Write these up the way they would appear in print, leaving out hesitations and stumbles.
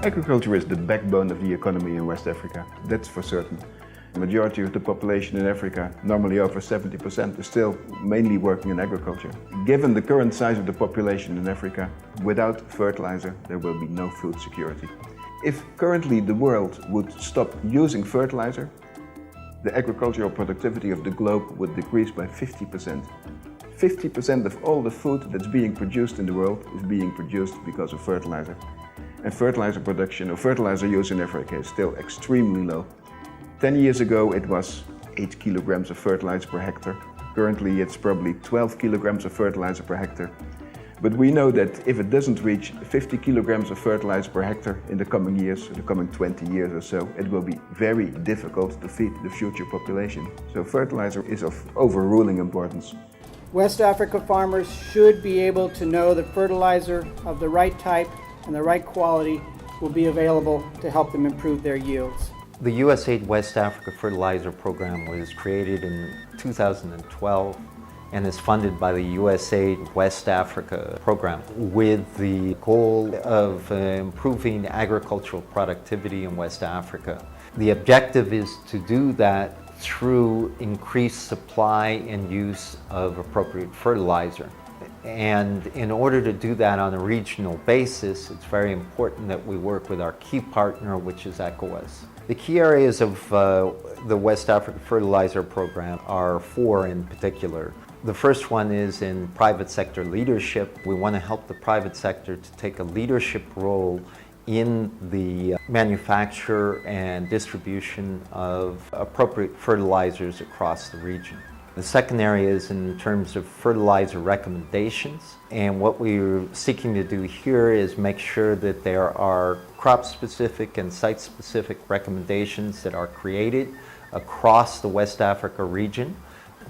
Agriculture is the backbone of the economy in West Africa, that's for certain. The majority of the population in Africa, normally over 70%, is still mainly working in agriculture. Given the current size of the population in Africa, without fertilizer there will be no food security. If currently the world would stop using fertilizer, the agricultural productivity of the globe would decrease by 50%. 50% of all the food that's being produced in the world is being produced because of fertilizer. And fertilizer production or fertilizer use in Africa is still extremely low. 10 years ago it was 8 kilograms of fertilizer per hectare. Currently it's probably 12 kilograms of fertilizer per hectare. But we know that if it doesn't reach 50 kilograms of fertilizer per hectare in the coming years, the coming 20 years or so, it will be very difficult to feed the future population. So fertilizer is of overruling importance. West Africa farmers should be able to know that fertilizer of the right type and the right quality will be available to help them improve their yields. The USAID West Africa Fertilizer Program was created in 2012 and is funded by the USAID West Africa Program with the goal of improving agricultural productivity in West Africa. The objective is to do that through increased supply and use of appropriate fertilizer. And in order to do that on a regional basis, it's very important that we work with our key partner, which is ECOWAS. The key areas of the West Africa Fertilizer Program are four in particular. The first one is in private sector leadership. We want to help the private sector to take a leadership role in the manufacture and distribution of appropriate fertilizers across the region. The second area is in terms of fertilizer recommendations, and what we're seeking to do here is make sure that there are crop-specific and site-specific recommendations that are created across the West Africa region.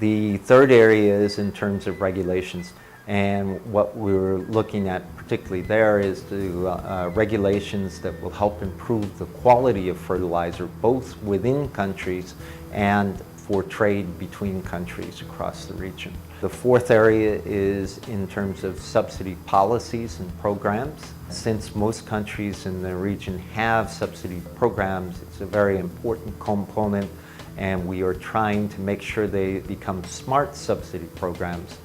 The third area is in terms of regulations, and what we're looking at particularly there is the regulations that will help improve the quality of fertilizer both within countries and for trade between countries across the region. The fourth area is in terms of subsidy policies and programs. Since most countries in the region have subsidy programs, it's a very important component, and we are trying to make sure they become smart subsidy programs.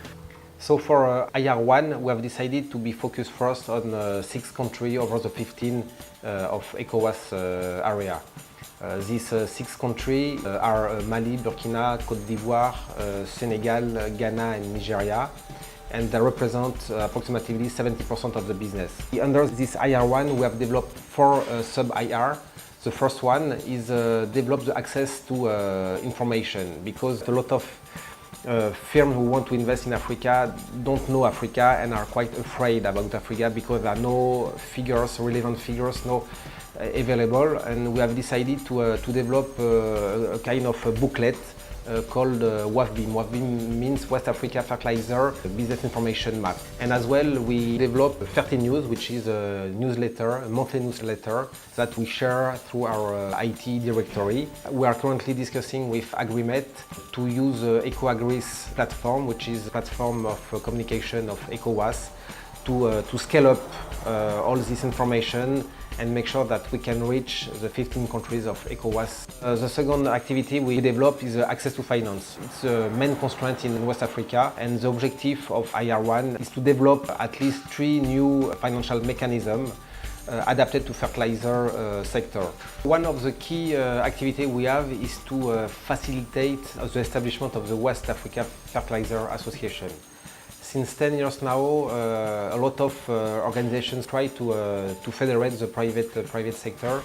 So for IR1, we have decided to be focused first on 6 countries over the 15 of ECOWAS area. These 6 countries are Mali, Burkina, Côte d'Ivoire, Senegal, Ghana and Nigeria, and they represent approximately 70% of the business. Under this IR1, we have developed 4 sub-IR. The first one is develop the access to information, because a lot of firms who want to invest in Africa don't know Africa and are quite afraid about Africa because there are no figures, relevant figures, no available, and we have decided to develop a kind of a booklet called WAFP. WAFP means West Africa Fertilizer Business Information Map. And as well, we developed Ferti News, which is a newsletter, a monthly newsletter that we share through our IT directory. We are currently discussing with AgriMet to use EcoAgri's platform, which is a platform of communication of ECOWAS, to scale up all this information and make sure that we can reach the 15 countries of ECOWAS. The second activity we develop is access to finance. It's the main constraint in West Africa, and the objective of IR1 is to develop at least 3 new financial mechanisms adapted to fertilizer sector. One of the key activities we have is to facilitate the establishment of the West Africa Fertilizer Association. Since 10 years now, a lot of organizations try to federate the private sector,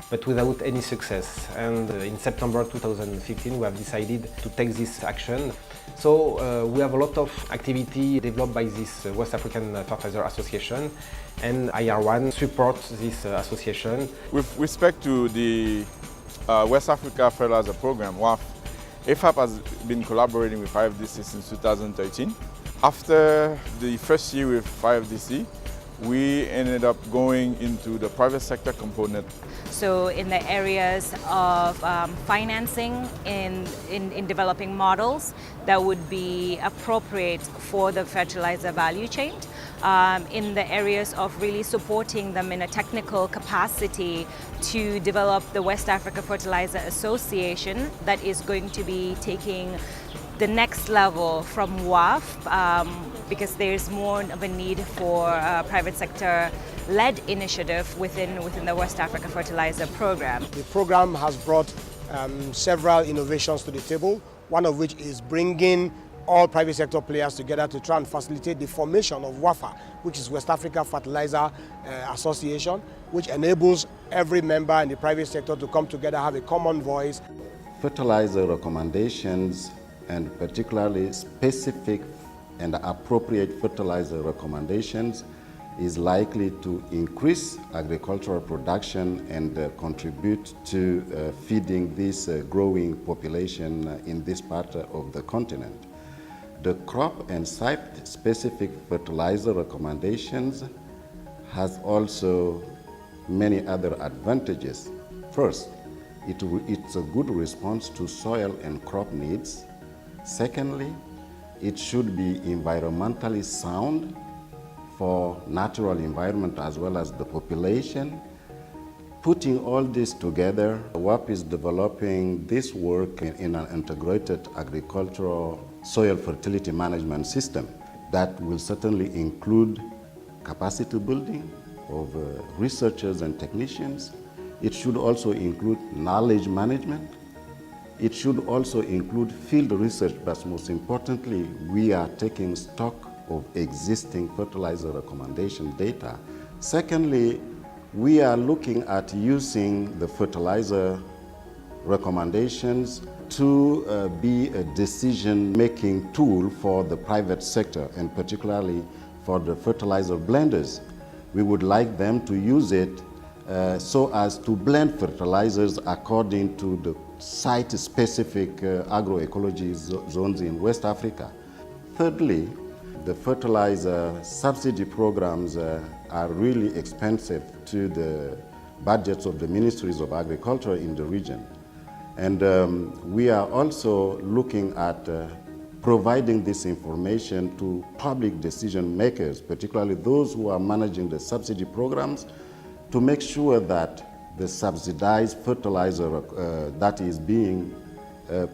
but without any success. And in September 2015, we have decided to take this action. So we have a lot of activity developed by this West African Fertilizer Association, and IR1 supports this association. With respect to the West Africa Fertilizer Program, WAFP, FAP has been collaborating with IFDC since 2013. After the first year with IFDC, we ended up going into the private sector component. So in the areas of financing in developing models that would be appropriate for the fertilizer value chain, in the areas of really supporting them in a technical capacity to develop the West Africa Fertilizer Association that is going to be taking the next level from WAFP, because there's more of a need for private sector-led initiative within the West Africa Fertilizer Program. The program has brought several innovations to the table, one of which is bringing all private sector players together to try and facilitate the formation of WAFA, which is West Africa Fertilizer Association, which enables every member in the private sector to come together, have a common voice. Fertilizer recommendations, and particularly specific and appropriate fertilizer recommendations, is likely to increase agricultural production and contribute to feeding this growing population in this part of the continent. The crop and site-specific fertilizer recommendations has also many other advantages. First, it's a good response to soil and crop needs. Secondly, it should be environmentally sound for natural environment as well as the population. Putting all this together, WAFP is developing this work in an integrated agricultural soil fertility management system that will certainly include capacity building of researchers and technicians. It should also include knowledge management. It should also include field research, but most importantly, we are taking stock of existing fertilizer recommendation data. Secondly, we are looking at using the fertilizer recommendations to be a decision-making tool for the private sector, and particularly for the fertilizer blenders. We would like them to use it so as to blend fertilizers according to the site-specific agroecology zones in West Africa. Thirdly, the fertilizer subsidy programs are really expensive to the budgets of the ministries of agriculture in the region. And we are also looking at providing this information to public decision makers, particularly those who are managing the subsidy programs, to make sure that the subsidized fertilizer that is being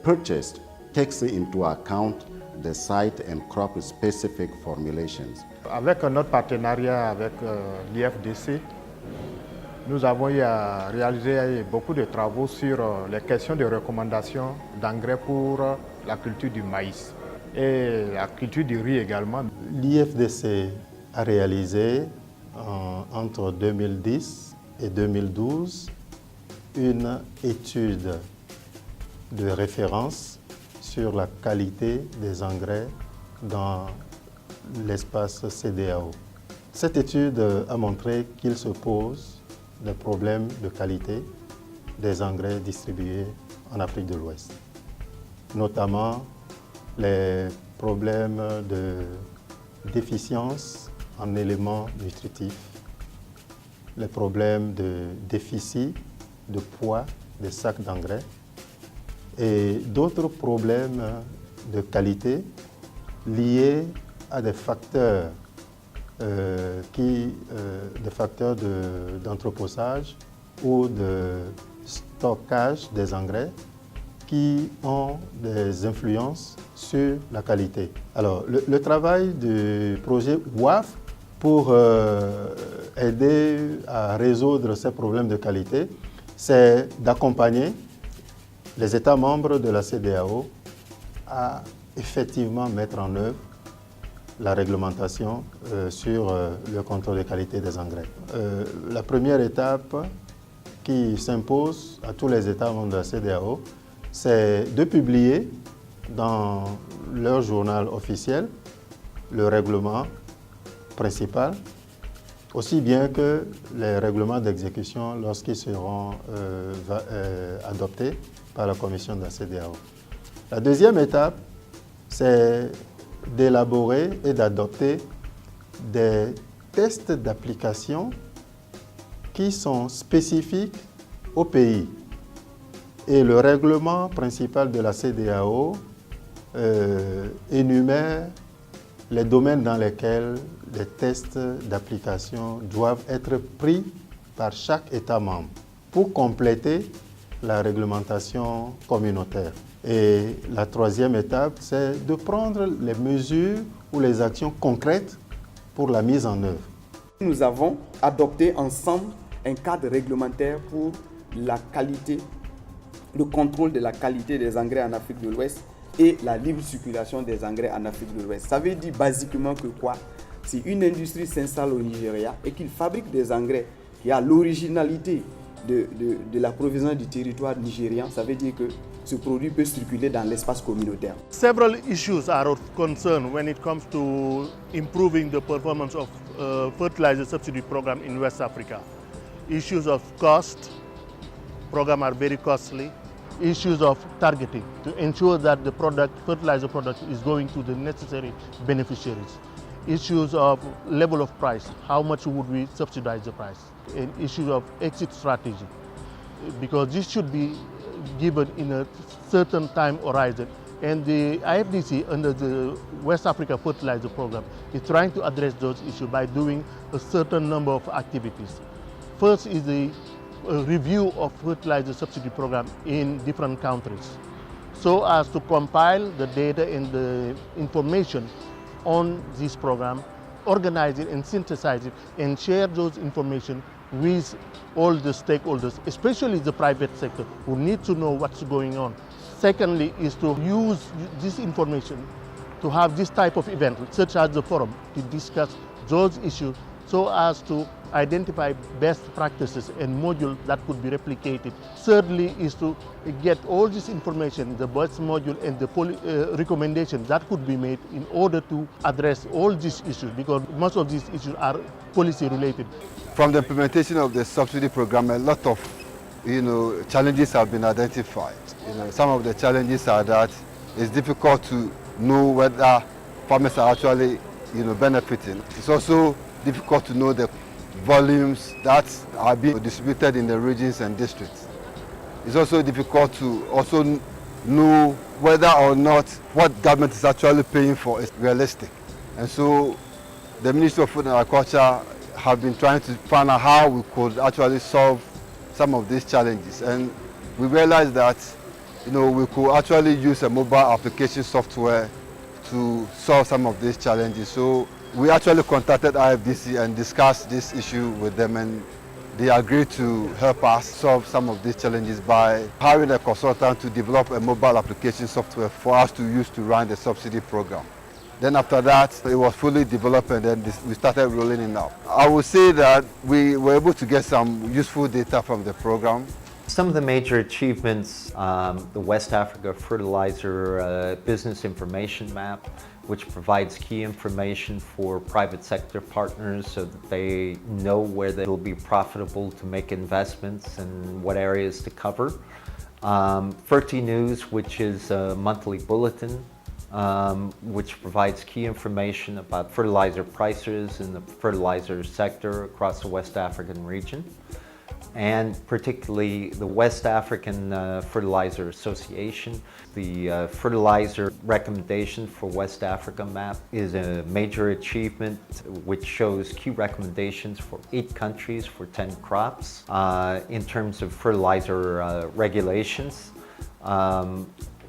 purchased takes into account the site and crop specific formulations. Avec notre partenariat avec l'IFDC, nous avons eu à réaliser beaucoup de travaux sur les questions de recommandation d'engrais pour la culture du maïs et la culture du riz également. L'IFDC a réalisé entre 2010 et 2012 une étude de référence sur la qualité des engrais dans l'espace CEDEAO. Cette étude a montré qu'il se pose des problèmes de qualité des engrais distribués en Afrique de l'Ouest, notamment les problèmes de déficience en éléments nutritifs, les problèmes de déficit de poids des sacs d'engrais et d'autres problèmes de qualité liés à des facteurs d'entreposage ou de stockage des engrais qui ont des influences sur la qualité. Alors, le travail du projet WAFP pour aider à résoudre ces problèmes de qualité, c'est d'accompagner les États membres de la CEDEAO à effectivement mettre en œuvre la réglementation sur le contrôle de qualité des engrais. La première étape qui s'impose à tous les États membres de la CEDEAO, c'est de publier dans leur journal officiel le règlement principal, aussi bien que les règlements d'exécution lorsqu'ils seront adoptés par la Commission de la CEDEAO. La deuxième étape, c'est d'élaborer et d'adopter des tests d'application qui sont spécifiques au pays. Et le règlement principal de la CEDEAO énumère les domaines dans lesquels les tests d'application doivent être pris par chaque État membre pour compléter la réglementation communautaire. Et la troisième étape, c'est de prendre les mesures ou les actions concrètes pour la mise en œuvre. Nous avons adopté ensemble un cadre réglementaire pour la qualité, le contrôle de la qualité des engrais en Afrique de l'Ouest et la libre circulation des engrais en Afrique de l'Ouest. Ça veut dire basiquement que quoi? Si une industrie s'installe au Nigeria et qu'il fabrique des engrais qui a l'originalité de l'approvisionnement du territoire nigérian, ça veut dire que ce produit peut circuler dans l'espace communautaire. Several issues are of concern when it comes to improving the performance of fertilizer subsidy program in West Africa. Issues of cost, programs are very costly. Issues of targeting to ensure that the fertilizer product is going to the necessary beneficiaries. Issues of level of price, how much would we subsidize the price? And issues of exit strategy, because this should be given in a certain time horizon. And the IFDC under the West Africa Fertilizer Program is trying to address those issues by doing a certain number of activities. First is the review of fertilizer subsidy program in different countries, so as to compile the data and the information on this program, organize it and synthesize it, and share those information with all the stakeholders, especially the private sector, who need to know what's going on. Secondly is to use this information to have this type of event, such as the forum, to discuss those issues so as to identify best practices and modules that could be replicated. Thirdly is to get all this information, the best module and the recommendations that could be made in order to address all these issues, because most of these issues are policy related. From the implementation of the subsidy program, a lot of challenges have been identified. Some of the challenges are that it's difficult to know whether farmers are actually benefiting. It's also difficult to know the volumes that are being distributed in the regions and districts. It's also difficult to also know whether or not what government is actually paying for is realistic. And so the Ministry of Food and Agriculture have been trying to find out how we could actually solve some of these challenges. And we realized that we could actually use a mobile application software to solve some of these challenges. So we actually contacted IFDC and discussed this issue with them, and they agreed to help us solve some of these challenges by hiring a consultant to develop a mobile application software for us to use to run the subsidy program. Then after that, it was fully developed, and then we started rolling it out. I would say that we were able to get some useful data from the program. Some of the major achievements, the West Africa Fertilizer Business Information Map, which provides key information for private sector partners so that they know where they will be profitable to make investments and what areas to cover. Ferti News, which is a monthly bulletin, which provides key information about fertilizer prices in the fertilizer sector across the West African region. And particularly the West African Fertilizer Association. The fertilizer recommendation for West Africa map is a major achievement which shows key recommendations for 8 countries for 10 crops. In terms of fertilizer regulations,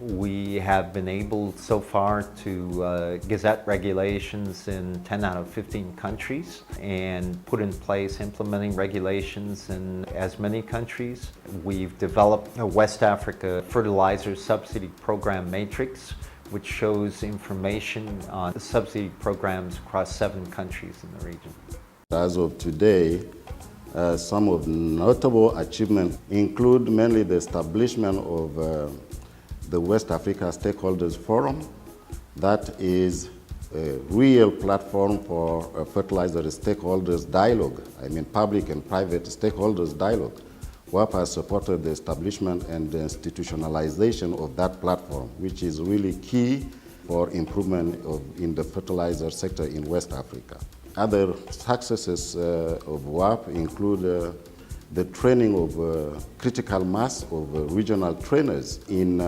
we have been able so far to gazette regulations in 10 out of 15 countries and put in place implementing regulations in as many countries. We've developed a West Africa Fertilizer Subsidy Program Matrix, which shows information on the subsidy programs across 7 countries in the region. As of today, some of the notable achievements include mainly the establishment of the West Africa Stakeholders Forum. That is a real platform for fertilizer stakeholders dialogue, public and private stakeholders dialogue. WAFP has supported the establishment and the institutionalization of that platform, which is really key for improvement in the fertilizer sector in West Africa. Other successes of WAFP include the training of critical mass of regional trainers in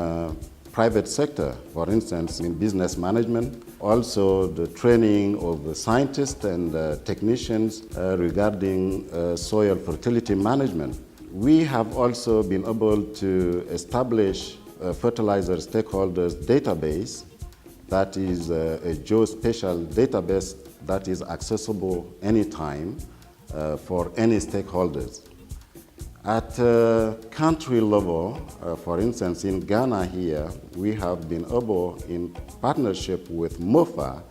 private sector, for instance, in business management. Also, the training of scientists and technicians regarding soil fertility management. We have also been able to establish a fertilizer stakeholders database that is a geospatial database that is accessible anytime for any stakeholders. At country level, for instance, in Ghana here, we have been able, in partnership with MOFA,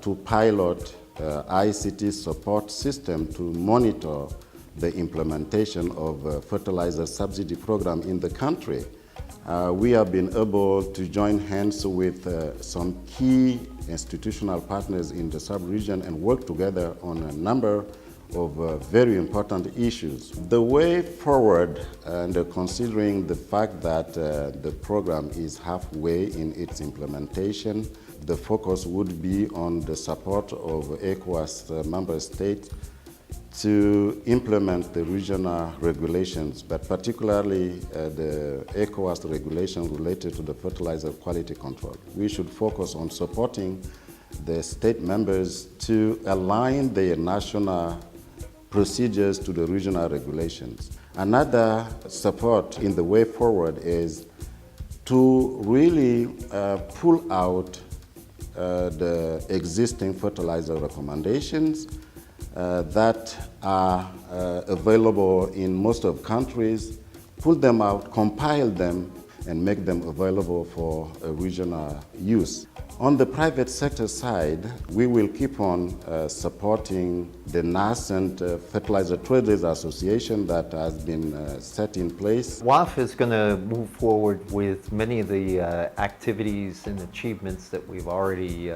to pilot ICT support system to monitor the implementation of fertilizer subsidy program in the country. We have been able to join hands with some key institutional partners in the sub-region and work together on a number of very important issues. The way forward, and considering the fact that the program is halfway in its implementation, the focus would be on the support of ECOWAS member states to implement the regional regulations, but particularly the ECOWAS regulations related to the fertilizer quality control. We should focus on supporting the state members to align their national procedures to the regional regulations. Another support in the way forward is to really pull out the existing fertilizer recommendations that are available in most of countries, pull them out, compile them, and make them available for regional use. On the private sector side, we will keep on supporting the nascent Fertilizer Traders Association that has been set in place. WAFP is going to move forward with many of the activities and achievements that we've already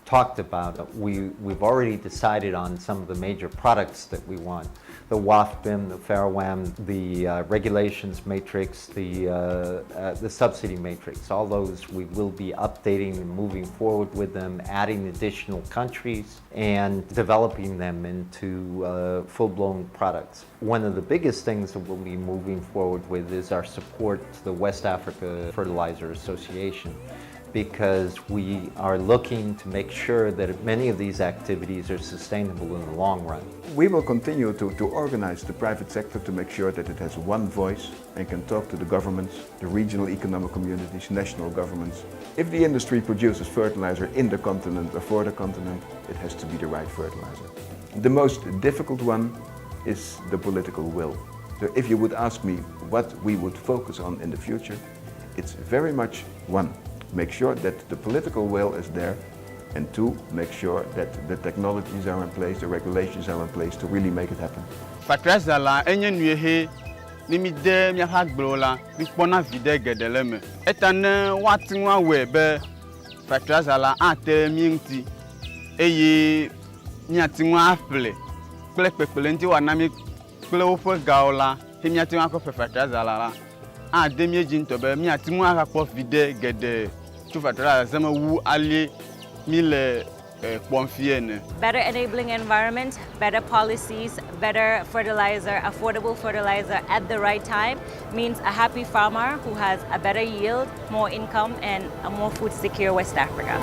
talked about. We've already decided on some of the major products that we want. The WAFP, the FARWAM, the regulations matrix, the subsidy matrix. All those we will be updating and moving forward with them, adding additional countries and developing them into full-blown products. One of the biggest things that we'll be moving forward with is our support to the West Africa Fertilizer Association, because we are looking to make sure that many of these activities are sustainable in the long run. We will continue to organize the private sector to make sure that it has one voice and can talk to the governments, the regional economic communities, national governments. If the industry produces fertilizer in the continent or for the continent, it has to be the right fertilizer. The most difficult one is the political will. So if you would ask me what we would focus on in the future, it's very much one, make sure that the political will is there, and two, make sure that the technologies are in place, the regulations are in place to really make it happen. Fertilizer la enye nuehe ni mi de mi ha gbro la mi pona vide gedele me etane watinwa we be fertilizer la ate mi nti eye mi atinwa afle pele nti wa na mi pele wo fo gaola he mi atinwa ko fertilizer la a de mi eji nto be mi atinwa ka ko vide gede tu fertilizer zama wu ali mi le Better enabling environment, better policies, better fertilizer, affordable fertilizer at the right time means a happy farmer who has a better yield, more income, and a more food secure West Africa.